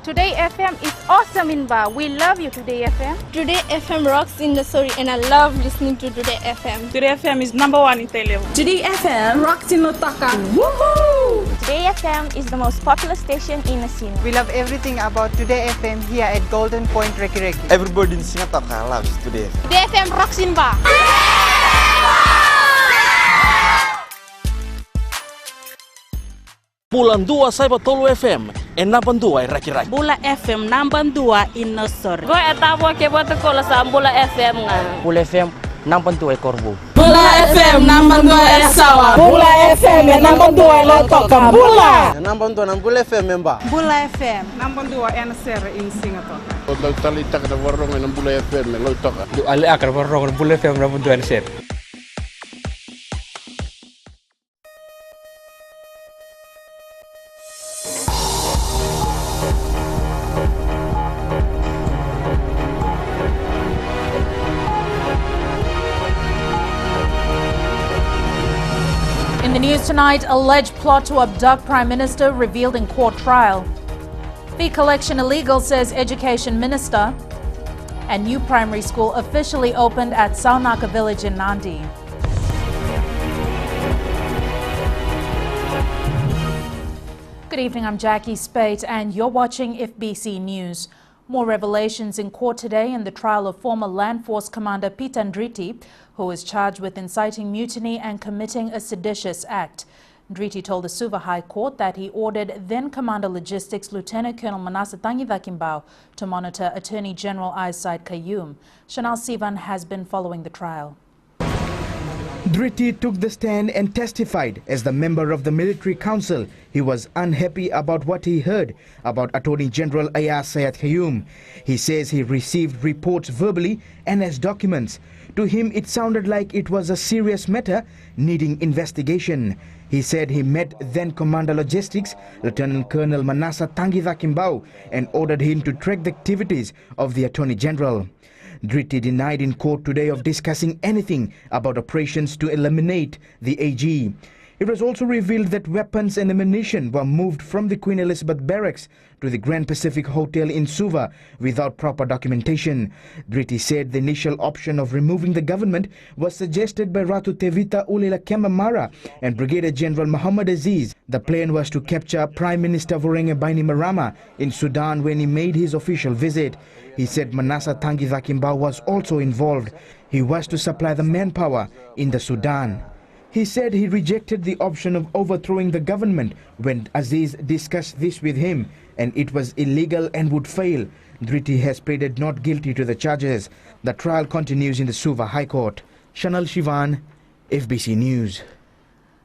Today FM is awesome in Ba. We love you, Today FM. Today FM rocks in the story, and I love listening to Today FM. Today FM is #1 in Telew. Today FM rocks in Otaka. Woohoo! Today FM is the most popular station in the scene. We love everything about Today FM here at Golden Point Reki Reki. Everybody in Singapore loves Today FM. Today FM rocks in Ba. Bulan 2 sa Tolu FM, enapan 2 Raki-Raki. Bula FM namban 2 in Nosor. Go etabo ke bota kola sa Bula FM nga. Bula FM namban 2 Korbu. Bula FM namban 2 Sawa. Bula FM namban 2 Lotoka. Bula. Namban 2 ng Bula FM member. Bula FM Namban 2 NSR in Singapore. Kalau talita kada warung ng Bula FM Lotoka. Ali akar warong Bula FM namban 2 NSR. In the news tonight, alleged plot to abduct Prime Minister revealed in court trial. Fee collection illegal, says Education Minister. And new primary school officially opened at Saunaka village in Nandi. Good evening, I'm Jackie Spate and you're watching FBC News. More revelations in court today in the trial of former Land Force Commander Peter Ndriti, who is charged with inciting mutiny and committing a seditious act. Ndriti told the Suva High Court that he ordered then-Commander Logistics Lieutenant Colonel Manasa Tangivakimbao to monitor Attorney General Aisaid Qayyum. Chanel Sivan has been following the trial. Ndriti took the stand and testified as the member of the military council. He was unhappy about what he heard about Attorney General Aisaid Qayyum. He says he received reports verbally and as documents. To him, it sounded like it was a serious matter needing investigation. He said he met then Commander Logistics, Lieutenant Colonel Manasa Tangivakimbao, and ordered him to track the activities of the Attorney General. Ndriti denied in court today of discussing anything about operations to eliminate the AG. It was also revealed that weapons and ammunition were moved from the Queen Elizabeth Barracks to the Grand Pacific Hotel in Suva without proper documentation. Ndriti said the initial option of removing the government was suggested by Ratu Tevita Ulila Kemamara and Brigadier General Muhammad Aziz. The plan was to capture Prime Minister Vorenga Bainimarama in Sudan when he made his official visit. He said Manasa Tangivakimbao was also involved. He was to supply the manpower in the Sudan. He said he rejected the option of overthrowing the government when Aziz discussed this with him, and it was illegal and would fail. Ndriti has pleaded not guilty to the charges. The trial continues in the Suva High Court. Chanel Shivan, FBC News.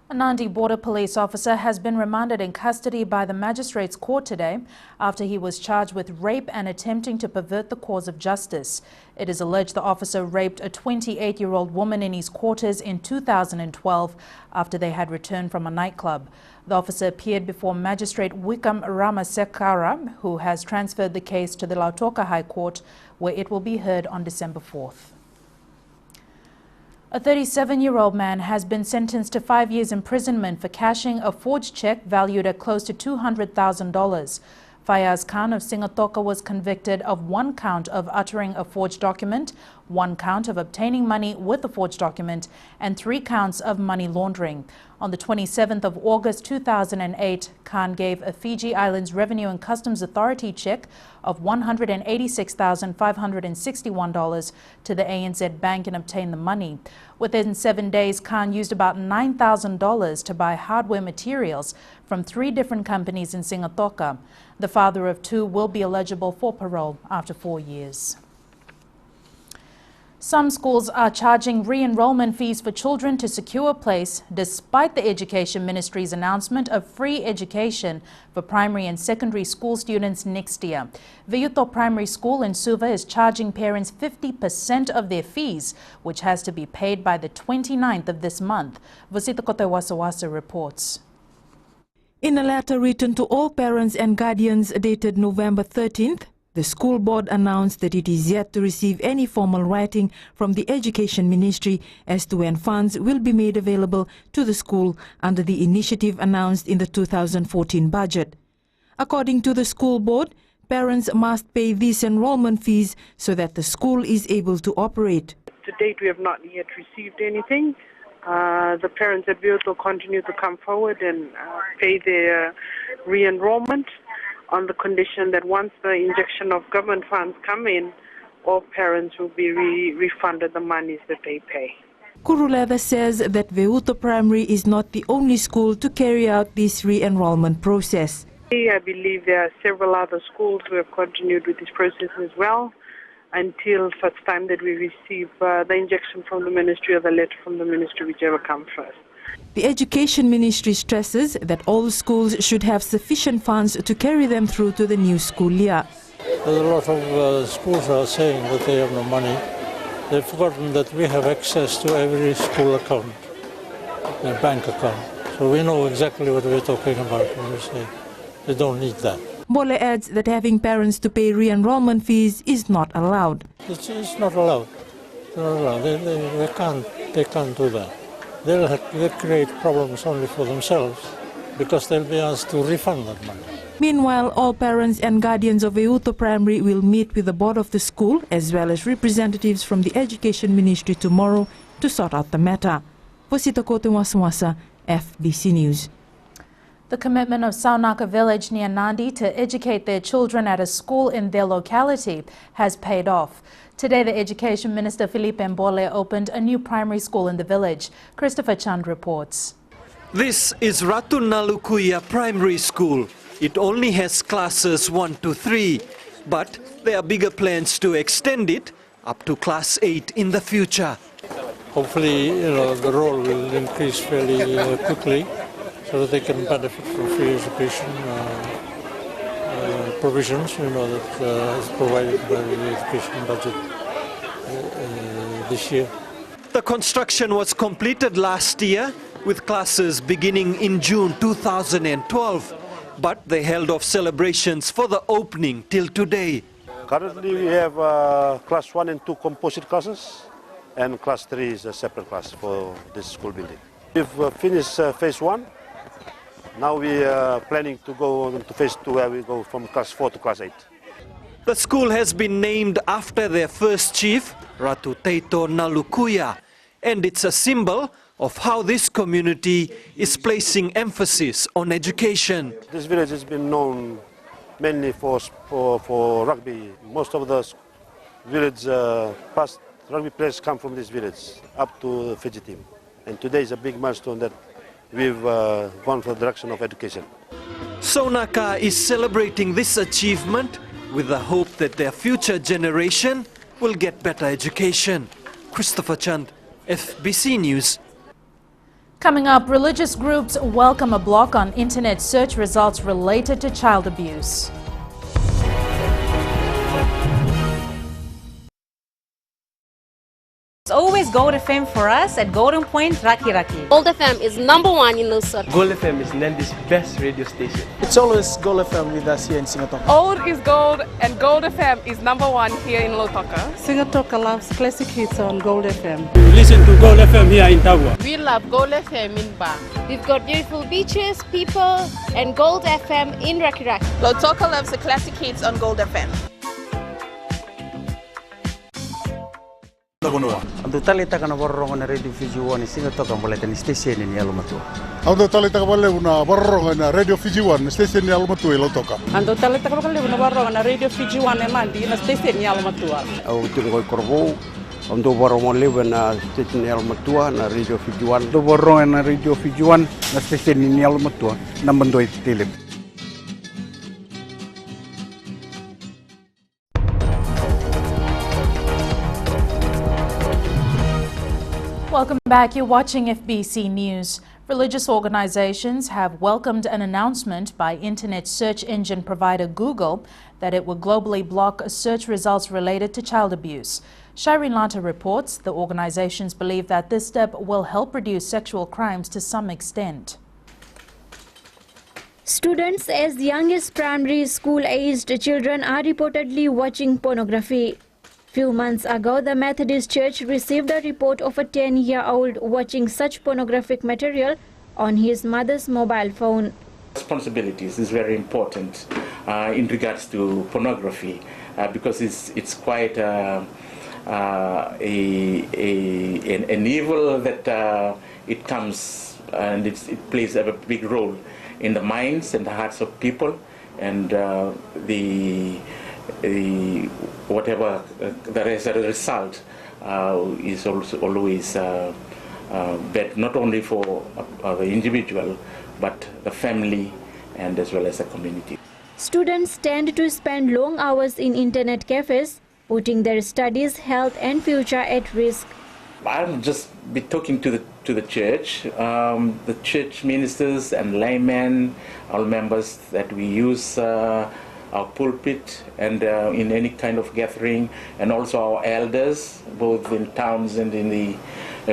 A Nandi border police officer has been remanded in custody by the magistrates court today after he was charged with rape and attempting to pervert the cause of justice. It is alleged the officer raped a 28-year-old woman in his quarters in 2012 after they had returned from a nightclub. The officer appeared before Magistrate Wikam Ramasekara, who has transferred the case to the Lautoka High Court, where it will be heard on December 4th. A 37-year-old man has been sentenced to 5 years imprisonment for cashing a forged check valued at close to $200,000. Fayaz Khan of Singatoka was convicted of 1 count of uttering a forged document, 1 count of obtaining money with a forged document, and 3 counts of money laundering. On the 27th of August 2008, Khan gave a Fiji Islands Revenue and Customs Authority check of $186,561 to the ANZ Bank and obtained the money. Within 7 days, Khan used about $9,000 to buy hardware materials from 3 different companies in Singatoka. The father of 2 will be eligible for parole after 4 years. Some schools are charging re-enrollment fees for children to secure a place despite the Education Ministry's announcement of free education for primary and secondary school students next year. Viyuto Primary School in Suva is charging parents 50% of their fees, which has to be paid by the 29th of this month. Vasita Kotewasawasa reports. In a letter written to all parents and guardians dated November 13th, the school board announced that it is yet to receive any formal writing from the Education Ministry as to when funds will be made available to the school under the initiative announced in the 2014 budget. According to the school board, parents must pay these enrollment fees so that the school is able to operate. To date, we have not yet received anything. The parents at Viut will continue to come forward and pay their re-enrollment on the condition that once the injection of government funds come in, all parents will be refunded the monies that they pay. Kuruleva says that Veuto Primary is not the only school to carry out this re-enrollment process. I believe there are several other schools who have continued with this process as well until such time that we receive the injection from the ministry or the letter from the ministry, whichever comes first. The Education Ministry stresses that all schools should have sufficient funds to carry them through to the new school year. There's a lot of schools are saying that they have no money. They've forgotten that we have access to every school account, a bank account. So we know exactly what we're talking about when we say they don't need that. Bole adds that having parents to pay re-enrollment fees is not allowed. It's not allowed. It's not allowed. They can't do that. They'll create problems only for themselves because they'll be asked to refund that money. Meanwhile, all parents and guardians of Veuto Primary will meet with the board of the school as well as representatives from the Education Ministry tomorrow to sort out the matter. Posita Kote Mwasa, FBC News. The commitment of Saunaka village near Nandi to educate their children at a school in their locality has paid off. Today, the Education Minister Philippe Mbole opened a new primary school in the village. Christopher Chand reports. This is Ratu Nalukuya Primary School. It only has classes 1 to 3, but there are bigger plans to extend it up to class 8 in the future. Hopefully, the roll will increase fairly quickly so that they can benefit from free education provisions, that is provided by the education budget this year. The construction was completed last year with classes beginning in June 2012. But they held off celebrations for the opening till today. Currently we have class 1 and 2 composite classes, and class 3 is a separate class for this school building. We've finished phase 1. Now we are planning to go on to phase 2, where we go from class 4 to class 8. The school has been named after their first chief, Ratu Teito Nalukuya, and it's a symbol of how this community is placing emphasis on education. This village has been known mainly for rugby. Most of the village past rugby players come from this village up to the Fiji team. And today is a big milestone that we've gone for the direction of education. Saunaka is celebrating this achievement with the hope that their future generation will get better education. Christopher Chand, FBC News. Coming up, religious groups welcome a block on internet search results related to child abuse. Always Gold FM for us at Golden Point, Raki. Gold FM is #1 in Lusaka. Gold FM is Nandi's best radio station. It's always Gold FM with us here in Singatoka. Old is gold, and Gold FM is #1 here in Lautoka. Singatoka loves classic hits on Gold FM. We listen to Gold FM here in Tagua. We love Gold FM in Ba. We've got beautiful beaches, people, and Gold FM in Raki. Lautoka loves the classic hits on Gold FM. Ando talita kana borrongo na radio Fiji 1 Singatoka mboleta ni station ni Alumatua. Ando talita kabale una borrongo na radio Fiji 1 station ni Alumatua Lautoka. Ando talita kabale una borrongo na radio Fiji 1 Nandi na station ni Alumatua. Au tulo korbo ando borrongo leva na station ni Alumatua na radio Fiji 1. Ando borrongo na radio Fiji 1 na station ni Alumatua na Mandoi Tele. Welcome back. You're watching FBC News. Religious organizations have welcomed an announcement by internet search engine provider Google that it will globally block search results related to child abuse. Shireen Lanta reports the organizations believe that this step will help reduce sexual crimes to some extent. Students as young as primary school-aged children are reportedly watching pornography. Few months ago, the Methodist Church received a report of a 10-year-old watching such pornographic material on his mother's mobile phone. Responsibilities is very important in regards to pornography, because it's quite an evil that it comes and it plays a big role in the minds and the hearts of people, and whatever the result is also always bad, not only for the individual but the family and as well as the community. Students tend to spend long hours in internet cafes, putting their studies, health and future at risk. I'll just be talking to the church ministers and laymen, all members, that we use our pulpit and in any kind of gathering, and also our elders, both in towns and in the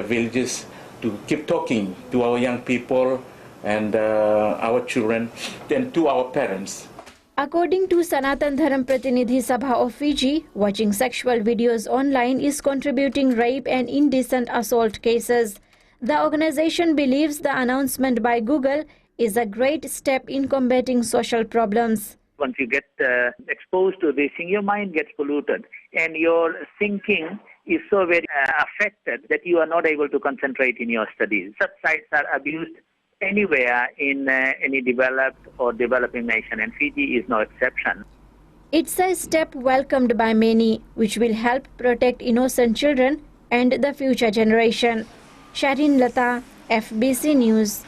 villages, to keep talking to our young people and our children and to our parents. According to Sanatan Dharam Pratinidhi Sabha of Fiji, watching sexual videos online is contributing rape and indecent assault cases. The organization believes the announcement by Google is a great step in combating social problems. Once you get exposed to this, your mind gets polluted and your thinking is so very affected that you are not able to concentrate in your studies. Such sites are abused anywhere in any developed or developing nation, and Fiji is no exception. It's a step welcomed by many, which will help protect innocent children and the future generation. Sharin Lata, FBC News.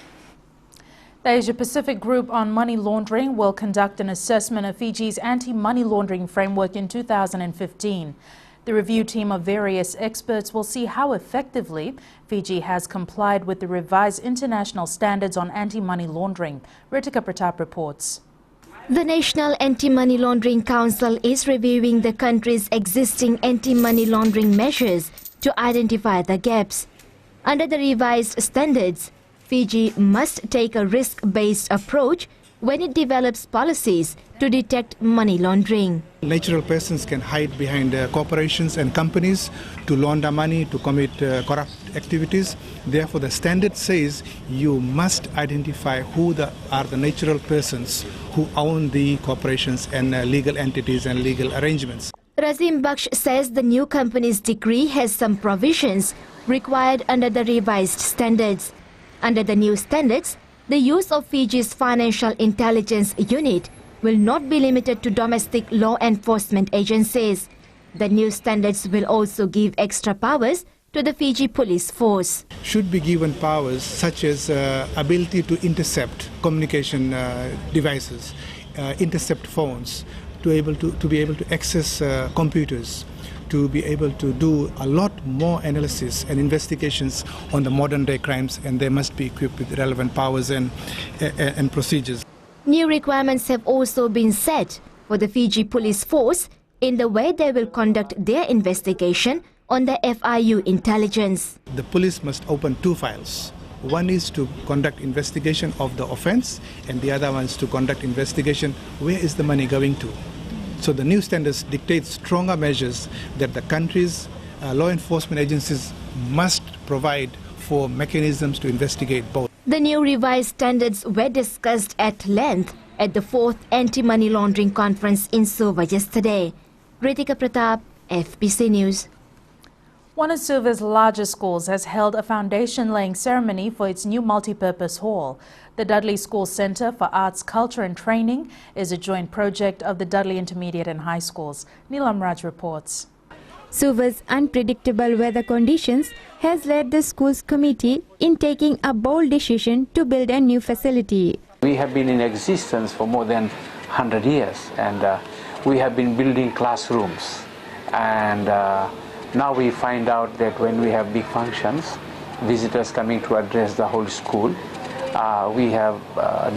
The Asia-Pacific Group on Money Laundering will conduct an assessment of Fiji's anti-money laundering framework in 2015. The review team of various experts will see how effectively Fiji has complied with the revised international standards on anti-money laundering. Ritika Pratap reports. The National Anti-Money Laundering Council is reviewing the country's existing anti-money laundering measures to identify the gaps. Under the revised standards, Fiji must take a risk-based approach when it develops policies to detect money laundering. Natural persons can hide behind corporations and companies to launder money, to commit corrupt activities. Therefore, the standard says you must identify who are the natural persons who own the corporations and legal entities and legal arrangements. Razim Baksh says the new company's decree has some provisions required under the revised standards. Under the new standards, the use of Fiji's Financial Intelligence Unit will not be limited to domestic law enforcement agencies. The new standards will also give extra powers to the Fiji police force. Should be given powers such as ability to intercept communication devices, intercept phones, to be able to access computers, to be able to do a lot more analysis and investigations on the modern day crimes, and they must be equipped with relevant powers and procedures. New requirements have also been set for the Fiji police force in the way they will conduct their investigation on the FIU intelligence. The police must open two files. One is to conduct investigation of the offense, and the other one is to conduct investigation where is the money going to. So the new standards dictate stronger measures that the country's law enforcement agencies must provide for mechanisms to investigate both. The new revised standards were discussed at length at the 4th Anti-Money Laundering Conference in Suva yesterday. Ritika Pratap, FBC News. One of Suva's largest schools has held a foundation-laying ceremony for its new multi-purpose hall. The Dudley School Centre for Arts, Culture and Training is a joint project of the Dudley Intermediate and High Schools. Neelam Raj reports. Suva's unpredictable weather conditions has led the school's committee in taking a bold decision to build a new facility. We have been in existence for more than 100 years, and we have been building classrooms, and now we find out that when we have big functions, visitors coming to address the whole school, we have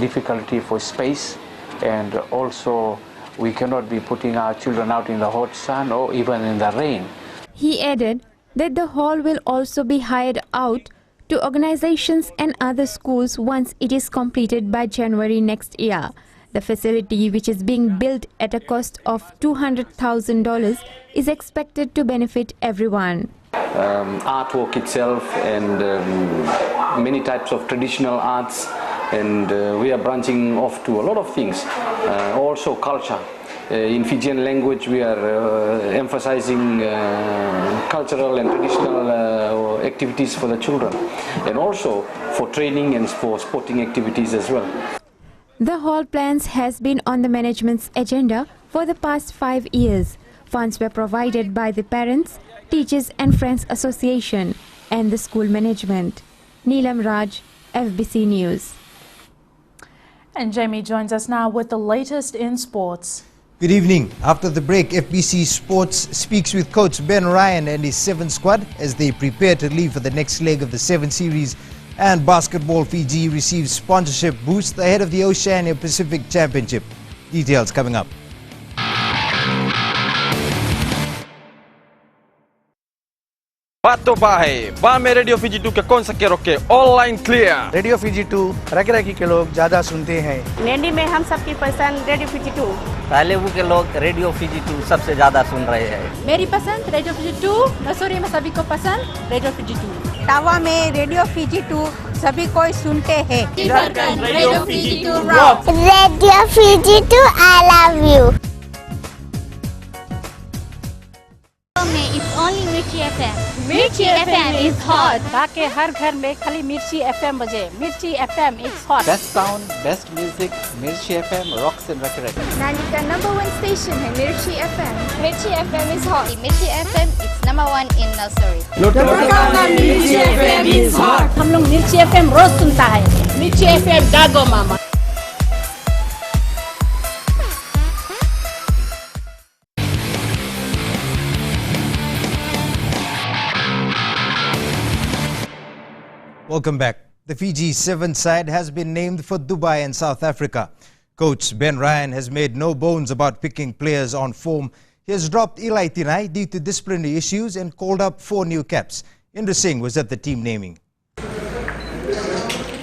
difficulty for space, and also we cannot be putting our children out in the hot sun or even in the rain. He added that the hall will also be hired out to organizations and other schools once it is completed by January next year. The facility, which is being built at a cost of $200,000, is expected to benefit everyone. Artwork itself and many types of traditional arts and we are branching off to a lot of things, also culture. In Fijian language, we are emphasizing cultural and traditional activities for the children, and also for training and for sporting activities as well. The hall plans has been on the management's agenda for the past 5 years. Funds were provided by the Parents, Teachers and Friends Association and the school management. Neelam Raj, FBC News. And Jamie joins us now with the latest in sports. Good evening. After the break, FBC Sports speaks with coach Ben Ryan and his 7th squad as they prepare to leave for the next leg of the 7 Series. And Basketball Fiji receives sponsorship boost ahead of the Oceania Pacific Championship. Details coming up. Bato bahe, ba में radio Fiji 2 के कौन सा के रोके online clear. Radio Fiji 2 रग-रगी के लोग ज्यादा सुनते हैं। नैनी में हम सबकी पसंद रेडियो फीजी 2। तालेबू के लोग रेडियो फीजी 2 सबसे ज्यादा सुन रहे हैं। मेरी पसंद रेडियो फीजी 2, नसोरी में सभी को पसंद रेडियो फीजी 2। टावा में रेडियो फीजी 2 सभी कोई सुनते हैं। Radio Fiji 2 rock. Radio Fiji 2 I love you. It's only Mirchi FM. Mirchi FM is hot. बाकी हर घर में खाली मिर्ची FM बजे। मिर्ची FM is hot. Best sound, best music, Mirchi FM rocks and records. नानी का #1 स्टेशन है मिर्ची FM. Mirchi FM is hot. Mirchi FM is #1 in nursery. Mirchi FM is hot. हम लोग मिर्ची FM रोज सुनता है। मिर्ची FM जागो मामा। Welcome back. The Fiji 7 side has been named for Dubai and South Africa. Coach Ben Ryan has made no bones about picking players on form. He has dropped Eli Tinai due to disciplinary issues and called up 4 new caps. Indra Singh was at the team naming.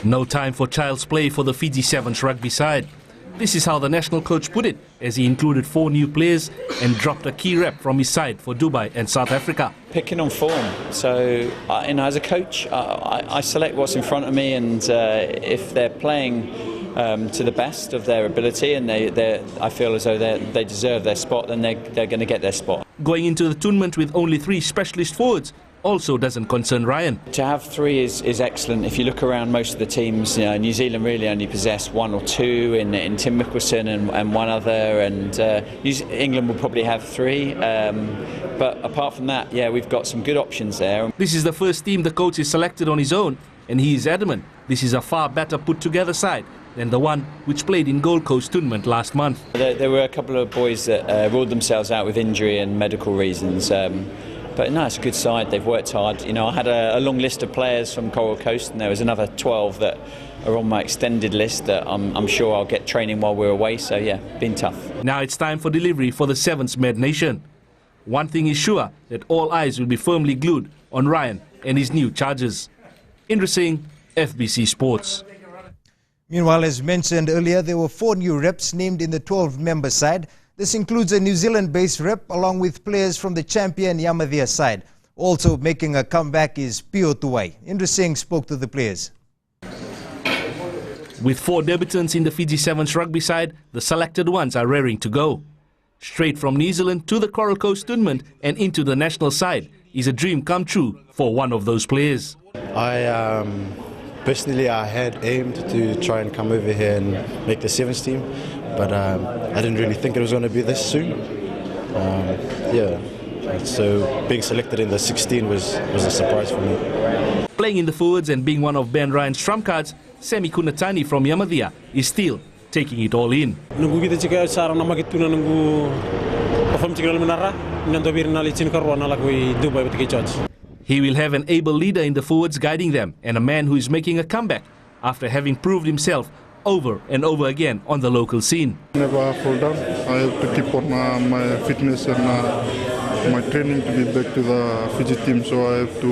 No time for child's play for the Fiji 7's rugby side. This is how the national coach put it, as he included 4 new players and dropped a key rep from his side for Dubai and South Africa. Picking on form. So, as a coach, I select what's in front of me, and if they're playing to the best of their ability and I feel as though they deserve their spot, then they're going to get their spot. Going into the tournament with only 3 specialist forwards also doesn't concern Ryan. To have 3 is excellent. If you look around most of the teams, New Zealand really only possess 1 or 2 in Tim Mickelson and 1 other, and England will probably have 3. But apart from that, yeah, we've got some good options there. This is the first team the coach has selected on his own, and he is adamant this is a far better put together side than the one which played in Gold Coast tournament last month. There were a couple of boys that ruled themselves out with injury and medical reasons. But no, it's a good side. They've worked hard. I had a long list of players from Coral Coast, and there was another 12 that are on my extended list that I'm sure I'll get training while we're away. So yeah, been tough. Now it's time for delivery for the 7th Med Nation. One thing is sure, that all eyes will be firmly glued on Ryan and his new charges. Indra Singh, FBC Sports. Meanwhile, as mentioned earlier, there were 4 new reps named in the 12-member side. This includes a New Zealand-based rep along with players from the champion Yamadhya side. Also making a comeback is Pio Tuwai. Indra Singh spoke to the players. With 4 debutants in the Fiji 7's rugby side, the selected ones are raring to go. Straight from New Zealand to the Coral Coast tournament and into the national side is a dream come true for one of those players. Personally, I had aimed to try and come over here and make the 7th team, but I didn't really think it was going to be this soon. So being selected in the 16 was a surprise for me. Playing in the forwards and being one of Ben Ryan's trump cards, Semi Kunatani from Yamadhya is still taking it all in. He will have an able leader in the forwards guiding them and a man who is making a comeback after having proved himself over and over again on the local scene. Never fall down. I have to keep on my fitness and my training to be back to the Fiji team, so I have to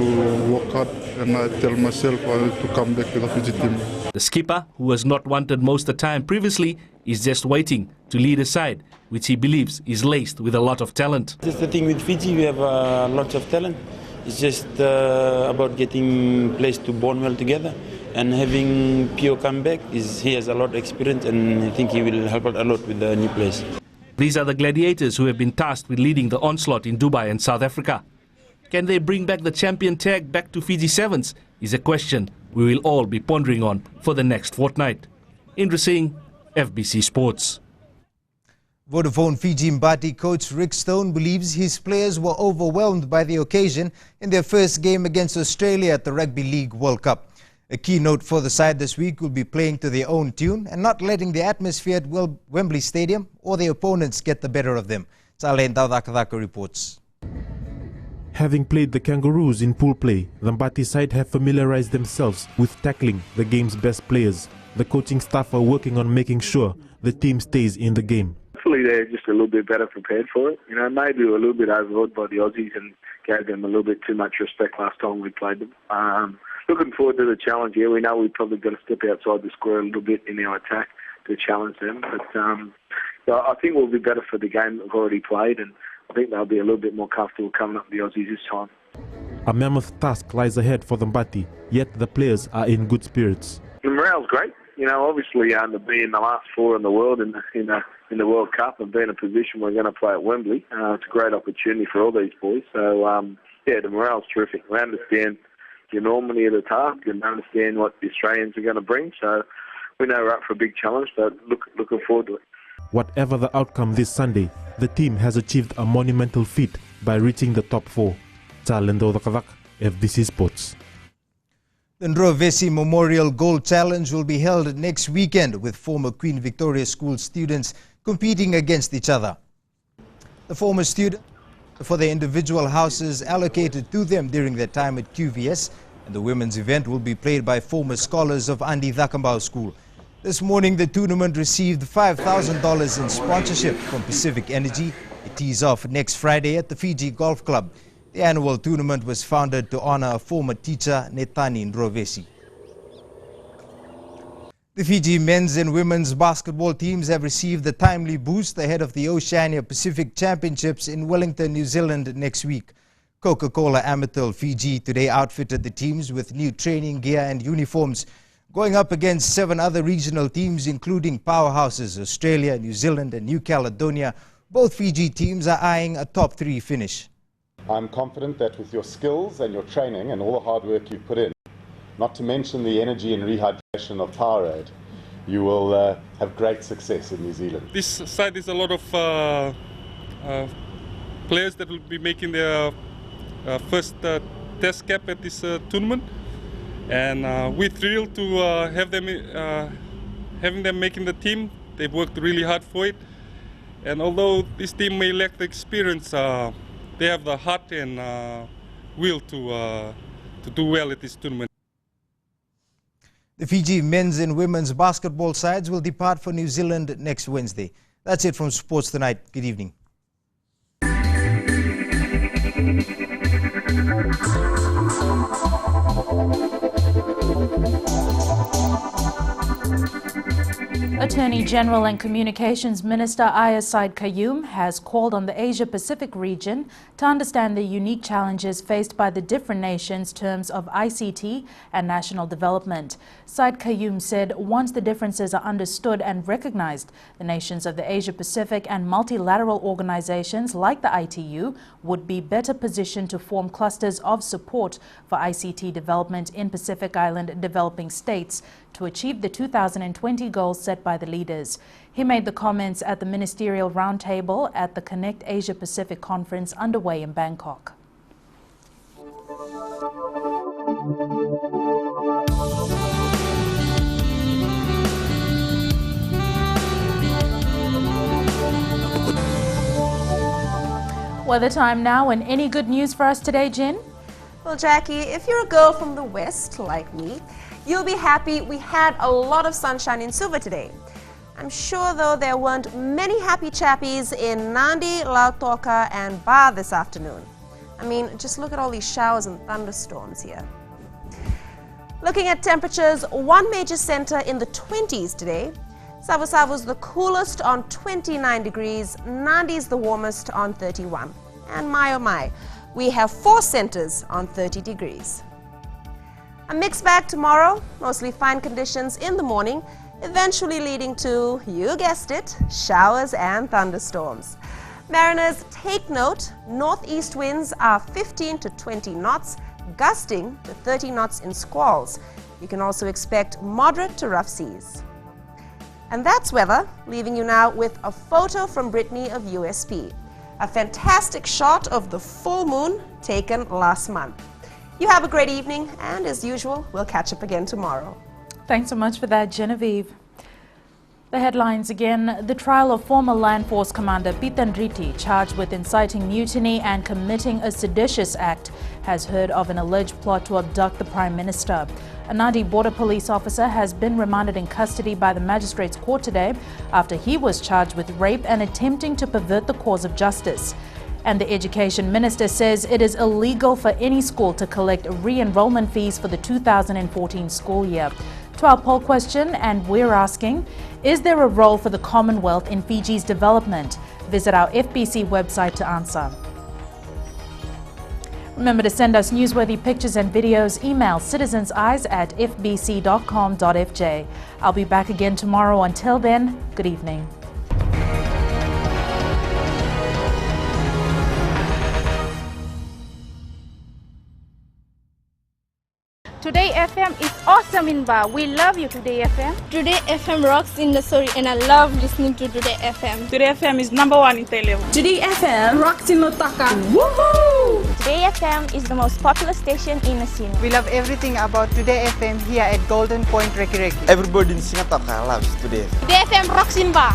work hard and I tell myself I have to come back to the Fiji team. The skipper, who was not wanted most of the time previously, is just waiting to lead a side which he believes is laced with a lot of talent. That's the thing with Fiji, we have lots of talent. It's just about getting players to bond well together And having Pio come back, he has a lot of experience, and I think he will help out a lot with the new players. These are the gladiators who have been tasked with leading the onslaught in Dubai and South Africa. Can they bring back the champion tag back to Fiji Sevens is a question we will all be pondering on for the next fortnight. Indra Singh, FBC Sports. Vodafone Fiji Mbati coach Rick Stone believes his players were overwhelmed by the occasion in their first game against Australia at the Rugby League World Cup. A keynote for the side this week will be playing to their own tune and not letting the atmosphere at Wembley Stadium or their opponents get the better of them. Salen Daudakadaka reports. Having played the Kangaroos in pool play, the Mbati side have familiarized themselves with tackling the game's best players. The coaching staff are working on making sure the team stays in the game. Hopefully they're just a little bit better prepared for it. You know, maybe we were a little bit overawed by the Aussies and gave them a little bit too much respect last time we played them. Looking forward to the challenge. Yeah, we know we've probably got to step outside the square a little bit in our attack to challenge them. But I think we'll be better for the game that we've already played, and I think they'll be a little bit more comfortable coming up the Aussies this time. A mammoth task lies ahead for the Mbati, yet the players are in good spirits. The morale's great. You know, obviously to be in the last four in the world in the World Cup and be in a position we're going to play at Wembley, it's a great opportunity for all these boys. So, yeah, the morale's terrific. We understand the enormity of the task and understand what the Australians are going to bring. So we know we're up for a big challenge, but looking forward to it. Whatever the outcome this Sunday, the team has achieved a monumental feat by reaching the top four. Talendo Dakavak, FBC Sports. The Ndrovesi Memorial Gold Challenge will be held next weekend with former Queen Victoria School students competing against each other. The former students for their individual houses allocated to them during their time at QVS, and the women's event will be played by former scholars of Andi Thakambau School. This morning the tournament received $5,000 in sponsorship from Pacific Energy. It tees off next Friday at the Fiji Golf Club. The annual tournament was founded to honor a former teacher, Netani Ndrovesi. The Fiji men's and women's basketball teams have received a timely boost ahead of the Oceania Pacific Championships in Wellington, New Zealand next week. Coca-Cola Amatil Fiji today outfitted the teams with new training gear and uniforms, going up against 7 other regional teams including powerhouses Australia, New Zealand and New Caledonia. Both Fiji teams are eyeing a top 3 finish. I'm confident that with your skills and your training and all the hard work you've put in, not to mention the energy and rehydration of Powerade, you will have great success in New Zealand. This side is a lot of players that will be making their first test cap at this tournament, and we're thrilled to have them having them making the team. They've worked really hard for it, and although this team may lack the experience, they have the heart and will to do well at this tournament. The Fiji men's and women's basketball sides will depart for New Zealand next Wednesday. That's it from Sports Tonight. Good evening. Attorney General and Communications Minister Aya Said Qayyum has called on the Asia-Pacific region to understand the unique challenges faced by the different nations in terms of ICT and national development. Said Qayyum said once the differences are understood and recognized, the nations of the Asia-Pacific and multilateral organizations like the ITU would be better positioned to form clusters of support for ICT development in Pacific Island developing states to achieve the 2020 goals set by the leaders. He made the comments at the ministerial roundtable at the Connect Asia Pacific conference underway in Bangkok. Weather time now, and any good news for us today, Jen? Well, Jackie, if you're a girl from the West like me, you'll be happy we had a lot of sunshine in Suva today. I'm sure, though, there weren't many happy chappies in Nandi, Lautoka and Ba this afternoon. I mean, just look at all these showers and thunderstorms here. Looking at temperatures, one major center in the 20s today. Savasavu's the coolest on 29 degrees, Nandi's the warmest on 31. And my oh my, we have 4 centers on 30 degrees. A mixed bag tomorrow, mostly fine conditions in the morning, eventually leading to, you guessed it, showers and thunderstorms. Mariners, take note, northeast winds are 15 to 20 knots, gusting to 30 knots in squalls. You can also expect moderate to rough seas. And that's weather, leaving you now with a photo from Brittany of USP. A fantastic shot of the full moon taken last month. You have a great evening, and as usual, we'll catch up again tomorrow. Thanks so much for that, Genevieve. The headlines again. The trial of former Land Force Commander Pitan Riti, charged with inciting mutiny and committing a seditious act, has heard of an alleged plot to abduct the Prime Minister. A Nadi border police officer has been remanded in custody by the Magistrates Court today after he was charged with rape and attempting to pervert the cause of justice. And the Education Minister says it is illegal for any school to collect re-enrollment fees for the 2014 school year. To our poll question, and we're asking, is there a role for the Commonwealth in Fiji's development? Visit our FBC website to answer. Remember to send us newsworthy pictures and videos. Email citizenseyes@fbc.com.fj. I'll be back again tomorrow. Until then, good evening. Today FM is awesome in Ba. We love you, Today FM. Today FM rocks in the story and I love listening to Today FM. Today FM is #1 in Telew. Today FM rocks in Lotaka. Woohoo! Today FM is the most popular station in the scene. We love everything about Today FM here at Golden Point Reki Reki. Everybody in Singataka loves Today FM. Today FM rocks in Ba.